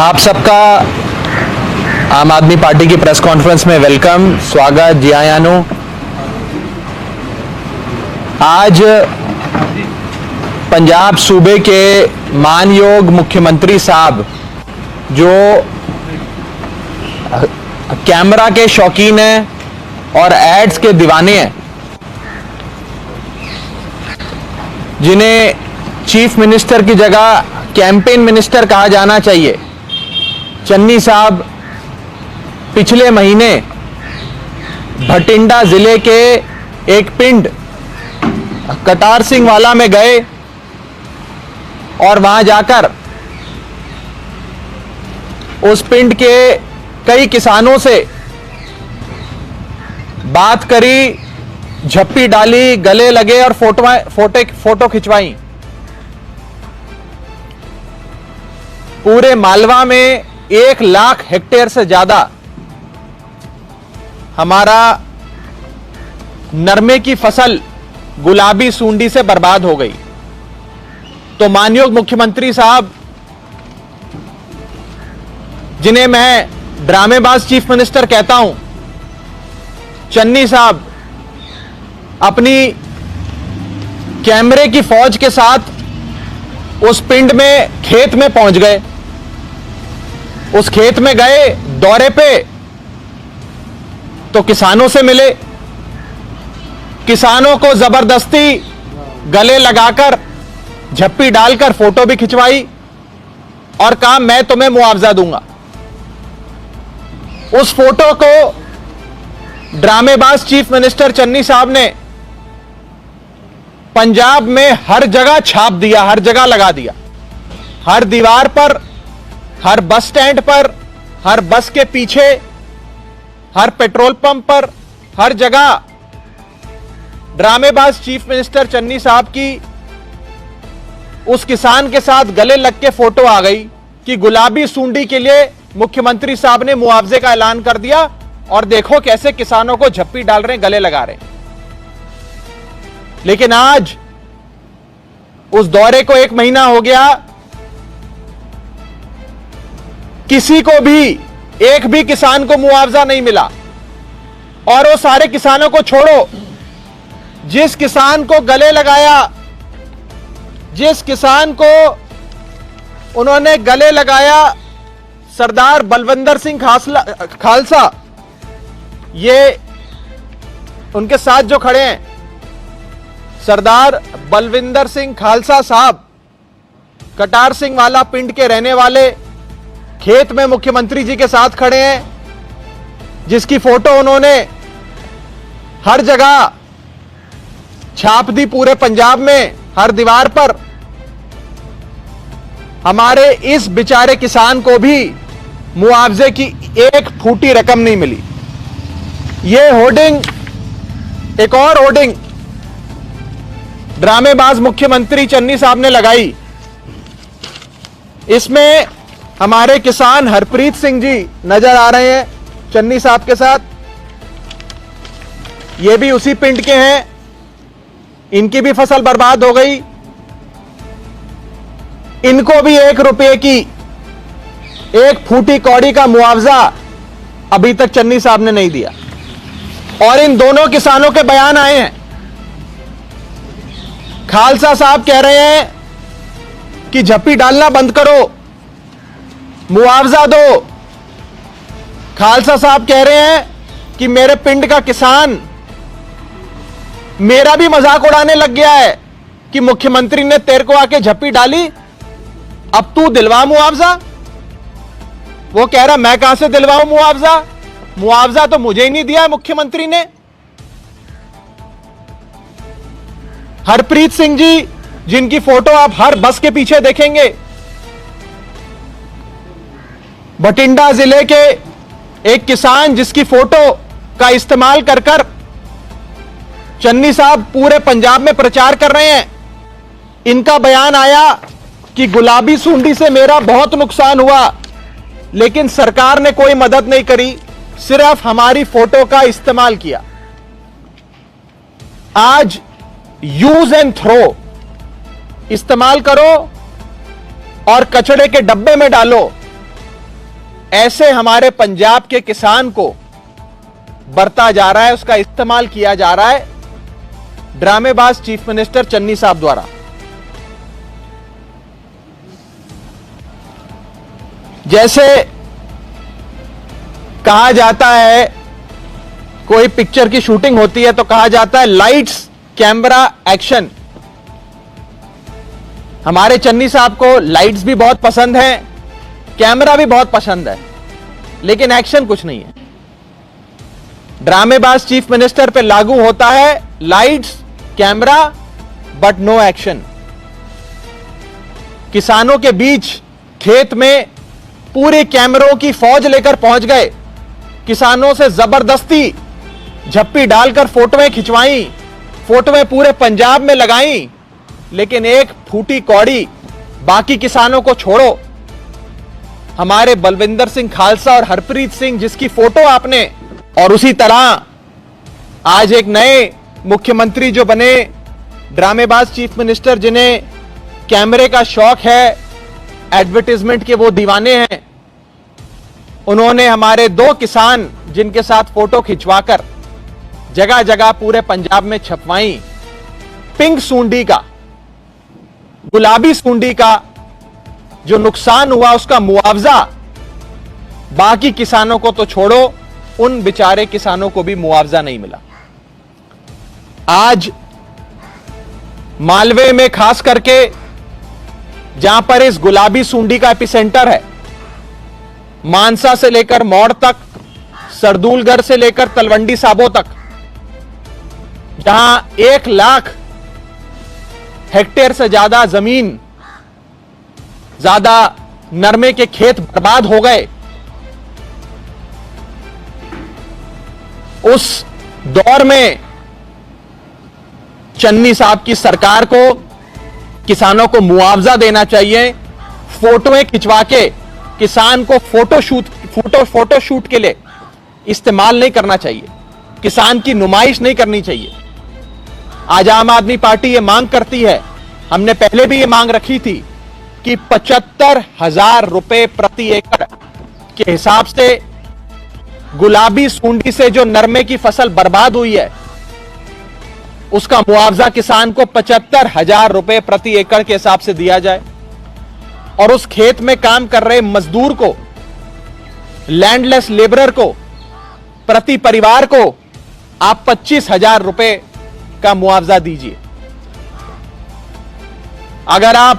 आप सबका आम आदमी पार्टी की प्रेस कॉन्फ्रेंस में वेलकम, स्वागत, जी आयानो। आज पंजाब सूबे के मानयोग मुख्यमंत्री साहब जो कैमरा के शौकीन हैं और एड्स के दीवाने हैं, जिन्हें चीफ मिनिस्टर की जगह कैंपेन मिनिस्टर कहा जाना चाहिए, चन्नी साहब पिछले महीने भटिंडा जिले के एक पिंड कटार सिंह वाला में गए और वहां जाकर उस पिंड के कई किसानों से बात करी, झप्पी डाली, गले लगे और फोटो खिंचवाई। पूरे मालवा में 1 लाख हेक्टेयर से ज्यादा हमारा नरमे की फसल गुलाबी सूंडी से बर्बाद हो गई। तो मानयोग मुख्यमंत्री साहब, जिन्हें मैं ड्रामेबाज चीफ मिनिस्टर कहता हूं, चन्नी साहब अपनी कैमरे की फौज के साथ उस पिंड में खेत में पहुंच गए। उस खेत में गए दौरे पे तो किसानों से मिले, किसानों को जबरदस्ती गले लगाकर, झप्पी डालकर फोटो भी खिंचवाई और कहा मैं तुम्हें मुआवजा दूंगा। उस फोटो को ड्रामेबाज चीफ मिनिस्टर चन्नी साहब ने पंजाब में हर जगह छाप दिया, हर जगह लगा दिया, हर दीवार पर, हर बस स्टैंड पर, हर बस के पीछे, हर पेट्रोल पंप पर, हर जगह ड्रामेबाज चीफ मिनिस्टर चन्नी साहब की उस किसान के साथ गले लग के फोटो आ गई कि गुलाबी सूंडी के लिए मुख्यमंत्री साहब ने मुआवजे का ऐलान कर दिया और देखो कैसे किसानों को झप्पी डाल रहे हैं, गले लगा रहे हैं। लेकिन आज उस दौरे को 1 महीना हो गया, किसी को भी, एक भी किसान को मुआवजा नहीं मिला। और वो सारे किसानों को छोड़ो, जिस किसान को गले लगाया, जिस किसान को उन्होंने गले लगाया, सरदार बलविंदर सिंह खालसा, ये उनके साथ जो खड़े हैं, सरदार बलविंदर सिंह खालसा साहब कटार सिंह वाला पिंड के रहने वाले, खेत में मुख्यमंत्री जी के साथ खड़े हैं, जिसकी फोटो उन्होंने हर जगह छाप दी, पूरे पंजाब में हर दीवार पर। हमारे इस बेचारे किसान को भी मुआवजे की 1 फूटी रकम नहीं मिली। यह होर्डिंग, एक और होर्डिंग ड्रामेबाज मुख्यमंत्री चन्नी साहब ने लगाई। इसमें हमारे किसान हरप्रीत सिंह जी नजर आ रहे हैं चन्नी साहब के साथ। ये भी उसी पिंड के हैं, इनकी भी फसल बर्बाद हो गई। इनको भी 1 रुपए की 1 फूटी कौड़ी का मुआवजा अभी तक चन्नी साहब ने नहीं दिया। और इन दोनों किसानों के बयान आए हैं। खालसा साहब कह रहे हैं कि झप्पी डालना बंद करो, मुआवजा दो। खालसा साहब कह रहे हैं कि मेरे पिंड का किसान मेरा भी मजाक उड़ाने लग गया है कि मुख्यमंत्री ने तेरे को आके झप्पी डाली, अब तू दिलवा मुआवजा। वो कह रहा मैं कहां से दिलवाऊं मुआवजा, मुआवजा तो मुझे ही नहीं दिया मुख्यमंत्री ने। हरप्रीत सिंह जी, जिनकी फोटो आप हर बस के पीछे देखेंगे, भटिंडा जिले के एक किसान जिसकी फोटो का इस्तेमाल कर कर चन्नी साहब पूरे पंजाब में प्रचार कर रहे हैं। इनका बयान आया कि गुलाबी सूंडी से मेरा बहुत नुकसान हुआ, लेकिन सरकार ने कोई मदद नहीं करी, सिर्फ हमारी फोटो का इस्तेमाल किया। आज यूज एंड थ्रो इस्तेमाल करो और कचड़े के डब्बे में डालो। ऐसे हमारे पंजाब के किसान को बरता जा रहा है, उसका इस्तेमाल किया जा रहा है ड्रामेबाज चीफ मिनिस्टर चन्नी साहब द्वारा। जैसे कहा जाता है, कोई पिक्चर की शूटिंग होती है तो कहा जाता है लाइट्स कैमरा एक्शन। हमारे चन्नी साहब को लाइट्स भी बहुत पसंद है, कैमरा भी बहुत पसंद है, लेकिन एक्शन कुछ नहीं है। ड्रामेबाज चीफ मिनिस्टर पे लागू होता है lights camera but no action. किसानों के बीच खेत में पूरे कैमरों की फौज लेकर पहुंच गए, किसानों से जबरदस्ती झप्पी डालकर फोटोएं खिंचवाई, फोटोएं पूरे पंजाब में लगाई, लेकिन एक फूटी कौड़ी बाकी किसानों को छोड़ो। हमारे बलविंदर सिंह खालसा और हरप्रीत सिंह जिसकी फोटो आपने, और उसी तरह आज एक नए मुख्यमंत्री जो बने, ड्रामेबाज चीफ मिनिस्टर जिन्हें कैमरे का शौक है, एडवर्टाइजमेंट के वो दीवाने हैं, उन्होंने हमारे 2 किसान जिनके साथ फोटो खिंचवाकर जगह जगह पूरे पंजाब में छपवाई। पिंक सूंडी का, गुलाबी सूंडी का जो नुकसान हुआ उसका मुआवजा बाकी किसानों को तो छोड़ो, उन बेचारे किसानों को भी मुआवजा नहीं मिला। आज मालवे में खास करके जहां पर इस गुलाबी सूंडी का एपिसेंटर है, मानसा से लेकर मौड़ तक, सरदूलगढ़ से लेकर तलवंडी साबो तक, जहां 1 लाख हेक्टेयर से ज्यादा जमीन, ज्यादा नरमे के खेत बर्बाद हो गए, उस दौर में चन्नी साहब की सरकार को किसानों को मुआवजा देना चाहिए। फोटोएं खिंचवा के किसान को फोटो शूट के लिए इस्तेमाल नहीं करना चाहिए, किसान की नुमाइश नहीं करनी चाहिए। आज आम आदमी पार्टी ये मांग करती है, हमने पहले भी ये मांग रखी थी कि 75,000 रुपए प्रति एकड़ के हिसाब से गुलाबी सूंडी से जो नरमे की फसल बर्बाद हुई है उसका मुआवजा किसान को 75,000 रुपए प्रति एकड़ के हिसाब से दिया जाए, और उस खेत में काम कर रहे मजदूर को, लैंडलेस लेबरर को, प्रति परिवार को आप 25,000 रुपए का मुआवजा दीजिए। अगर आप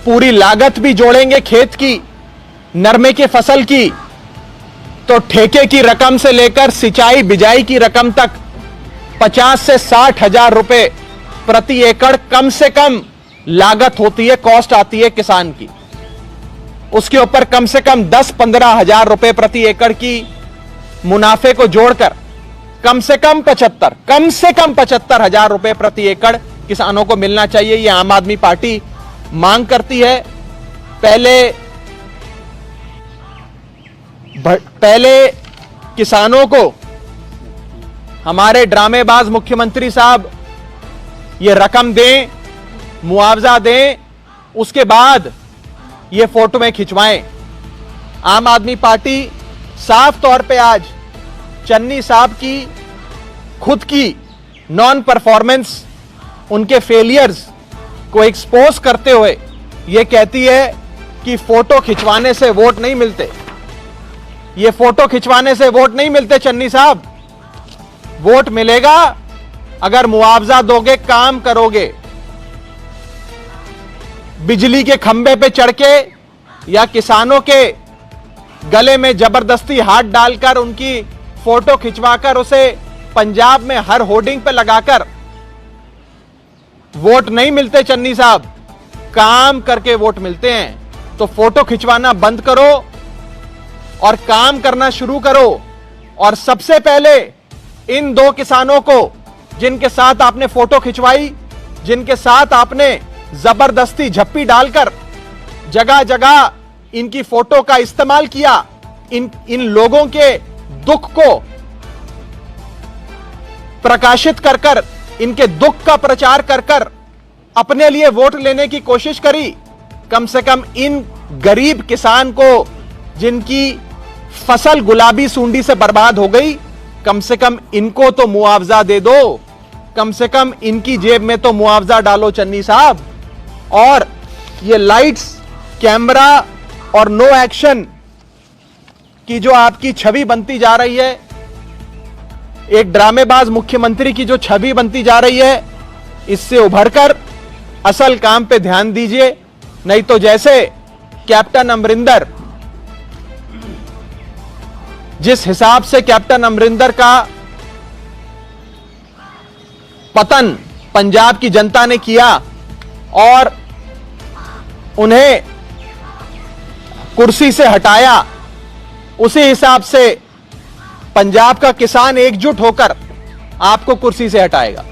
पूरी लागत भी जोड़ेंगे खेत की, नरमे के फसल की, तो ठेके की रकम से लेकर सिंचाई बिजाई की रकम तक 50 से 60,000 रुपए प्रति एकड़ कम से कम लागत होती है, कॉस्ट आती है किसान की। उसके ऊपर कम से कम 10-15,000 रुपए प्रति एकड़ की मुनाफे को जोड़कर कम से कम 75,000 रुपए प्रति एकड़ किसानों को मिलना चाहिए। यह आम आदमी पार्टी मांग करती है। पहले किसानों को हमारे ड्रामेबाज मुख्यमंत्री साहब ये रकम दें, मुआवजा दें, उसके बाद ये फोटोएं खिंचवाएं। आम आदमी पार्टी साफ तौर पे आज चन्नी साहब की खुद की नॉन परफॉर्मेंस, उनके फेलियर्स को एक्सपोज करते हुए यह कहती है कि फोटो खिंचवाने से वोट नहीं मिलते। ये फोटो खिंचवाने से वोट नहीं मिलते चन्नी साहब, वोट मिलेगा अगर मुआवजा दोगे, काम करोगे। बिजली के खंभे पे चढ़ के या किसानों के गले में जबरदस्ती हाथ डालकर उनकी फोटो खिंचवाकर उसे पंजाब में हर होर्डिंग पे लगाकर वोट नहीं मिलते चन्नी साहब, काम करके वोट मिलते हैं। तो फोटो खिंचवाना बंद करो और काम करना शुरू करो। और सबसे पहले इन 2 किसानों को जिनके साथ आपने फोटो खिंचवाई, जिनके साथ आपने जबरदस्ती झप्पी डालकर जगह जगह इनकी फोटो का इस्तेमाल किया, इन लोगों के दुख को प्रकाशित कर कर, इनके दुख का प्रचार कर कर अपने लिए वोट लेने की कोशिश करी। कम से कम इन गरीब किसान को, जिनकी फसल गुलाबी सूंडी से बर्बाद हो गई, कम से कम इनको तो मुआवजा दे दो, कम से कम इनकी जेब में तो मुआवजा डालो चन्नी साहब। और ये लाइट्स, कैमरा और नो एक्शन की जो आपकी छवि बनती जा रही है, एक ड्रामेबाज मुख्यमंत्री की जो छवि बनती जा रही है, इससे उभरकर असल काम पे ध्यान दीजिए। नहीं तो जैसे कैप्टन अमरिंदर, जिस हिसाब से कैप्टन अमरिंदर का पतन पंजाब की जनता ने किया और उन्हें कुर्सी से हटाया, उसी हिसाब से पंजाब का किसान एकजुट होकर आपको कुर्सी से हटाएगा।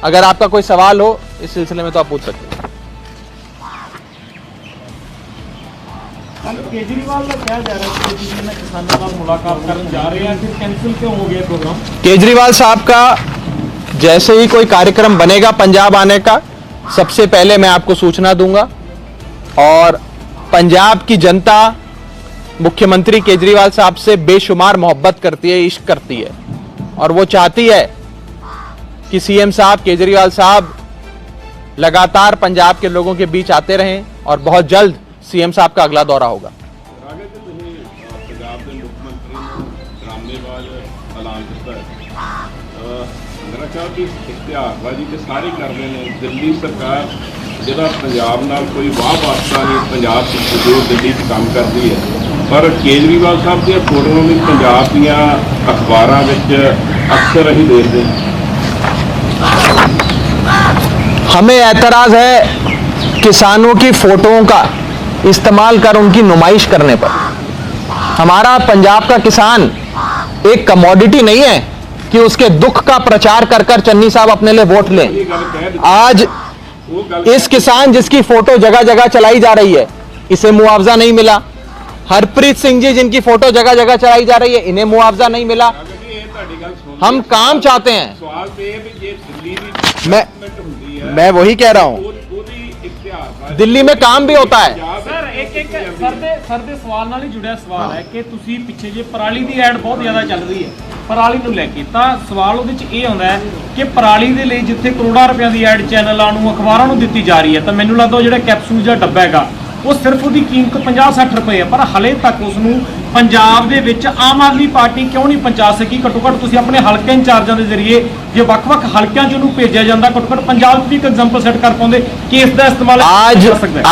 अगर आपका कोई सवाल हो इस सिलसिले में तो आप पूछ सकते हैं। केजरीवाल का क्या जा रहा है कि किसानों का मुलाकात करने जा रहे हैं, फिर कैंसिल क्यों हो गया प्रोग्राम? केजरीवाल साहब का जैसे ही कोई कार्यक्रम बनेगा पंजाब आने का, सबसे पहले मैं आपको सूचना दूंगा। और पंजाब की जनता मुख्यमंत्री केजरीवाल साहब से बेशुमार मोहब्बत करती है, इश्क करती है, और वो चाहती है कि सीएम साहब केजरीवाल साहब लगातार पंजाब के लोगों के बीच आते रहें और बहुत जल्द सीएम साहब का अगला दौरा होगा। पंजाब के मुख्यमंत्री ड्रामेबाज ऐलान किया, मेरा ख्याल कि इश्तिहारबाजी तो सारे कर रहे हैं। दिल्ली सरकार जिहड़ा पंजाब नाल कोई वाह वास्ता नहीं, पंजाब जो दिल्ली च काम करती है, पर केजरीवाल साहब दी फोटोआं भी पंजाब दीआं अखबारां विच अक्सर असीं देखदे हैं। हमें ऐतराज है किसानों की फोटोओं का इस्तेमाल कर उनकी नुमाइश करने पर। हमारा पंजाब का किसान एक कमोडिटी नहीं है कि उसके दुख का प्रचार कर कर चन्नी साहब अपने लिए वोट लें। आज इस किसान जिसकी फोटो जगह जगह चलाई जा रही है, इसे मुआवजा नहीं मिला। हरप्रीत सिंह जी जिनकी फोटो जगह जगह चलाई जा रही है, इन्हें मुआवजा नहीं मिला। हम काम चाहते हैं। मैं वही कह रहा हूं, दिल्ली में काम भी होता है। सर एक सर ਦੇ ਸਵਾਲ ਨਾਲ ਹੀ ਜੁੜਿਆ ਸਵਾਲ ਹੈ ਕਿ ਤੁਸੀਂ ਪਿੱਛੇ ਜੇ ਪਰਾਲੀ ਦੀ ਐਡ ਬਹੁਤ ਜ਼ਿਆਦਾ ਚੱਲ ਰਹੀ ਹੈ, ਪਰਾਲੀ ਨੂੰ ਲੈ ਕੇ, ਤਾਂ ਸਵਾਲ ਉਹਦੇ ਵਿੱਚ ਇਹ ਆਉਂਦਾ ਹੈ ਕਿ ਪਰਾਲੀ ਦੇ ਲਈ ਜਿੱਥੇ ਕਰੋੜਾਂ ਰੁਪਈਆਂ ਦੀ ਐਡ ਚੈਨਲਾਂ ਨੂੰ, ਅਖਬਾਰਾਂ ਨੂੰ ਦਿੱਤੀ ਜਾ ਰਹੀ ਹੈ, ਤਾਂ ਮੈਨੂੰ ਲੱਗਦਾ ਉਹ ਜਿਹੜਾ ਕੈਪਸੂਲ ਜਾਂ ਡੱਬਾ ਹੈਗਾ ਉਹ ਸਿਰਫ ਉਹਦੀ ਕੀਮਤ 50-60 ਰੁਪਏ ਹੈ, ਪਰ ਹਲੇ ਤੱਕ ਉਸ ਨੂੰ ਪੰਜਾਬ ਦੇ ਵਿੱਚ ਆਮ ਆਦਮੀ ਪਾਰਟੀ ਕਿਉਂ ਨਹੀਂ ਪਹੁੰਚਾ ਸਕੀ? ਘੱਟੋ ਘੱਟ ਤੁਸੀਂ ਆਪਣੇ ਹਲਕੇ ਇੰਚਾਰਜਾਂ ਦੇ ਜ਼ਰੀਏ ਜੇ ਵੱਖ-ਵੱਖ ਹਲਕਿਆਂ 'ਚ ਉਹਨੂੰ ਭੇਜਿਆ ਜਾਂਦਾ, ਘੱਟੋ ਘੱਟ ਪੰਜਾਬ 'ਚ ਵੀ ਇੱਕ ਐਗਜ਼ਾਮਪਲ ਸੈੱਟ ਕਰ ਪਾਉਂਦੇ ਕਿ ਇਸ ਦਾ ਇਸਤੇਮਾਲ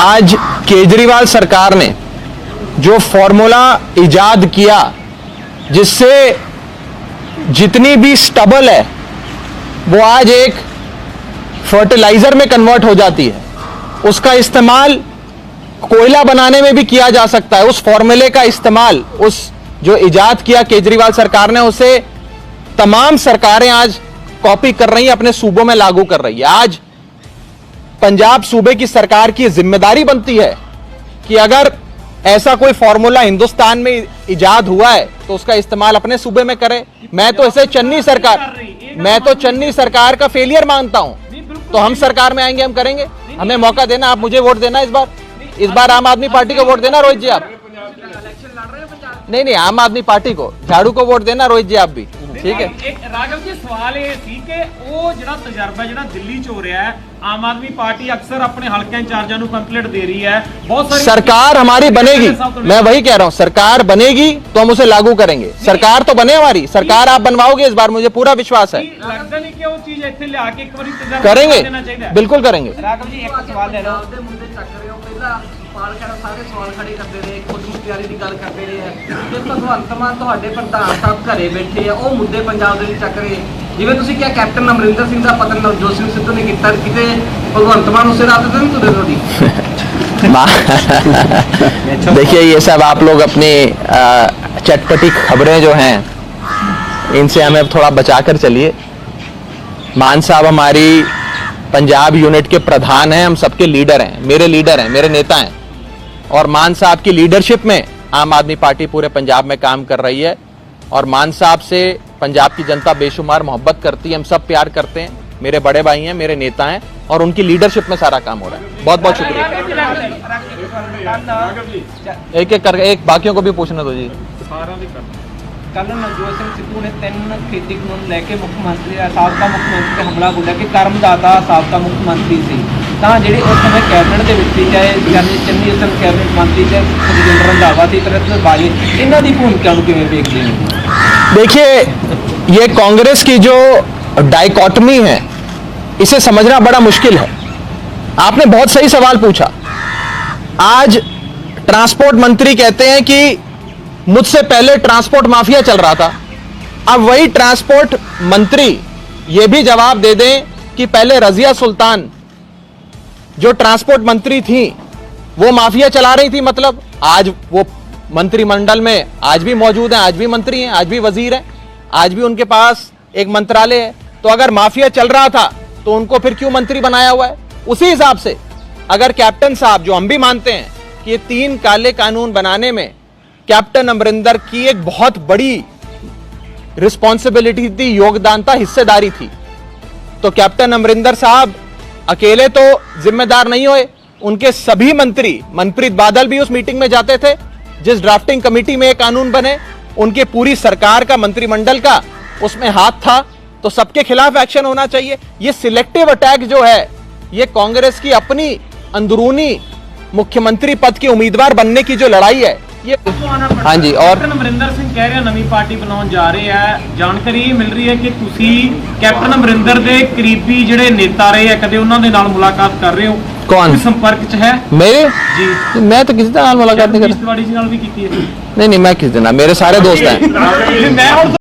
आज केजरीवाल सरकार ने जो फॉर्मूला इजाद किया जिससे जितनी भी स्टबल है वो आज एक फर्टिलाइजर में कन्वर्ट हो जाती है, उसका इस्तेमाल कोयला बनाने में भी किया जा सकता है। उस फॉर्मूले का इस्तेमाल, उस जो इजाद किया केजरीवाल सरकार ने, उसे तमाम सरकारें आज कॉपी कर रही हैं, अपने सूबों में लागू कर रही है। आज पंजाब सूबे की सरकार की जिम्मेदारी बनती है कि अगर ऐसा कोई फॉर्मूला हिंदुस्तान में इजाद हुआ है तो उसका इस्तेमाल अपने सूबे में करे। मैं तो इसे चन्नी सरकार का फेलियर मानता हूं। तो हम सरकार में आएंगे, हम करेंगे, हमें मौका देना, आप मुझे वोट देना। इस बार आम आदमी पार्टी को वोट देना रोहित जी आप। नहीं, आम आदमी पार्टी को, झाड़ू को वोट देना रोहित जी आप भी, ठीक है। राघव जी सवाल ये थी कि वो ਜਿਹੜਾ ਤਜਰਬਾ ਜਿਹੜਾ ਦਿੱਲੀ 'ਚ ਹੋ ਰਿਹਾ ਹੈ, आम आदमी पार्टी अक्सर अपने हल्के इंचार्जा को पैम्पलेट दे रही है, बहुत सारी सरकार हमारी बनेगी, मैं वही कह रहा हूं, सरकार बनेगी तो हम उसे लागू करेंगे। सरकार तो बने, हमारी सरकार आप बनवाओगे, इस बार मुझे पूरा विश्वास है। लगता नहीं कि वो चीज इत्थे ले आके एक बारी तजर्बा करेंगे, देना चाहिए। बिल्कुल करेंगे। राघव जी एक सवाल ले लो। ਸਵਾਲ ਕਰ ਸਾਰੇ ਸਵਾਲ ਖੜੇ ਕਰਦੇ ਰਹੇ, ਖੁਦ ਮੁਖਤਿਆਰੀ ਦੀ ਗੱਲ ਕਰਦੇ ਰਹੇ ਹੈ ਤੇ ਭਗਵੰਤ ਮਾਨ ਤੁਹਾਡੇ ਪ੍ਰਧਾਨ ਸਾਹਿਬ ਘਰੇ ਬੈਠੇ ਆ, ਉਹ ਮੁੱਦੇ ਪੰਜਾਬ ਦੇ ਵਿੱਚ ਚੱਕ ਰਹੇ। ਜਿਵੇਂ ਤੁਸੀਂ ਕਿਹਾ ਕੈਪਟਨ ਅਮਰਿੰਦਰ ਸਿੰਘ ਦਾ ਪਤਨ ਨਵਜੋਤ ਸਿੰਘ ਸਿੱਧੂ ਨੇ ਕੀਤਾ, ਕਿਤੇ ਭਗਵੰਤ ਮਾਨ ਉਸੇ ਰਾਤ ਤੇ ਨਹੀਂ ਤੁਰੇ ਤੁਹਾਡੀ? देखिए ये सब आप लोग अपनी चटपटी खबरें जो हैं इनसे हमें थोड़ा बचाकर चलिए। मान साहब हमारी पंजाब यूनिट के प्रधान हैं, हम सबके लीडर हैं, मेरे लीडर हैं, मेरे नेता हैं, और मान साहब की लीडरशिप में आम आदमी पार्टी पूरे पंजाब में काम कर रही है। और मान साहब से पंजाब की जनता बेशुमार मोहब्बत करती है, हम सब प्यार करते हैं। मेरे बड़े भाई हैं, मेरे नेता हैं, और उनकी लीडरशिप में सारा काम हो रहा है। बहुत बहुत शुक्रिया। एक एक करके एक बाकियों को भी पूछने दो जी। ਕੱਲ ਨਵਜੋਤ ਸਿੰਘ ਸਿੱਧੂ ਨੇ 3 ਖੇਤੀ ਕਾਨੂੰਨ ਲੈ ਕੇ ਮੁੱਖ ਮੰਤਰੀ ਸਾਬਕਾ ਮੁੱਖ ਮੰਤਰੀ ਤੇ ਹਮਲਾ ਬੋਲਿਆ ਕਿ ਕਰਮਦਾਤਾ ਸਾਬਕਾ ਮੁੱਖ ਮੰਤਰੀ ਸੀ, ਤਾਂ ਜਿਹੜੇ ਉਸ ਸਮੇਂ ਕੈਬਨਿਟ ਦੇ ਵਿੱਚ ਸੀ, ਚਾਹੇ ਚੰਨੀ ਅਸਲ ਕੈਬਨਿਟ ਮੰਤਰੀ ਤੇ ਰਜਿੰਦਰ ਰੰਧਾਵਾ ਸੀ, ਤਰਤ ਬਾਜੀ, ਇਹਨਾਂ ਦੀ ਭੂਮਿਕਾ ਨੂੰ ਕਿਵੇਂ ਵੇਖਦੇ ਹੋ? देखिए, ये कांग्रेस की जो डाइकोटमी है, इसे समझना बड़ा मुश्किल है। आपने बहुत सही सवाल पूछा। आज ट्रांसपोर्ट मंत्री कहते हैं कि मुझसे पहले ट्रांसपोर्ट माफिया चल रहा था। अब वही ट्रांसपोर्ट मंत्री ये भी जवाब दे दें कि पहले रजिया सुल्तान जो ट्रांसपोर्ट मंत्री थी वो माफिया चला रही थी, मतलब आज वो मंत्रिमंडल में आज भी मौजूद हैं, आज भी मंत्री हैं, आज भी वजीर हैं, आज भी उनके पास एक मंत्रालय है। तो अगर माफिया चल रहा था तो उनको फिर क्यों मंत्री बनाया हुआ है? उसी हिसाब से अगर कैप्टन साहब, जो हम भी मानते हैं कि ये 3 काले कानून बनाने में कैप्टन अमरिंदर की एक बहुत बड़ी रिस्पॉन्सिबिलिटी थी, योगदान था, हिस्सेदारी थी, तो कैप्टन अमरिंदर साहब अकेले तो जिम्मेदार नहीं हुए, उनके सभी मंत्री, मनप्रीत बादल भी उस मीटिंग में जाते थे जिस ड्राफ्टिंग कमेटी में ये कानून बने, उनके पूरी सरकार का, मंत्रिमंडल का उसमें हाथ था। तो सबके खिलाफ एक्शन होना चाहिए। ये सिलेक्टिव अटैक जो है, ये कांग्रेस की अपनी अंदरूनी मुख्यमंत्री पद के उम्मीदवार बनने की जो लड़ाई है, ये हाँ जी। और ਕੈਪਟਨ ਅਮਰਿੰਦਰ ਸਿੰਘ ਕਹਿ ਰਿਹਾ ਨਵੀਂ ਪਾਰਟੀ ਬਣਾਉਣ ਜਾ ਰਹੇ ਆ। ਜਾਣਕਾਰੀ ਇਹ ਮਿਲ ਰਹੀ ਹੈ ਕਿ ਤੁਸੀਂ ਕੈਪਟਨ ਅਮਰਿੰਦਰ ਦੇ ਕਰੀਬੀ ਜਿਹੜੇ ਨੇਤਾ ਰਹੇ ਆ, ਕਦੇ ਉਹਨਾਂ ਦੇ ਨਾਲ ਮੁਲਾਕਾਤ ਕਰ ਰਹੇ ਹੋ? कौन? ਕੋਈ ਸੰਪਰਕ 'ਚ है? मेरे जी। मैं तो किसी तरह मुलाकात नहीं कर, तिवाड़ी जी ਨਾਲ ਵੀ ਕੀਤੀ ਹੈ? नहीं मैं किसी दिन, मेरे सारे दोस्त हैं। मैं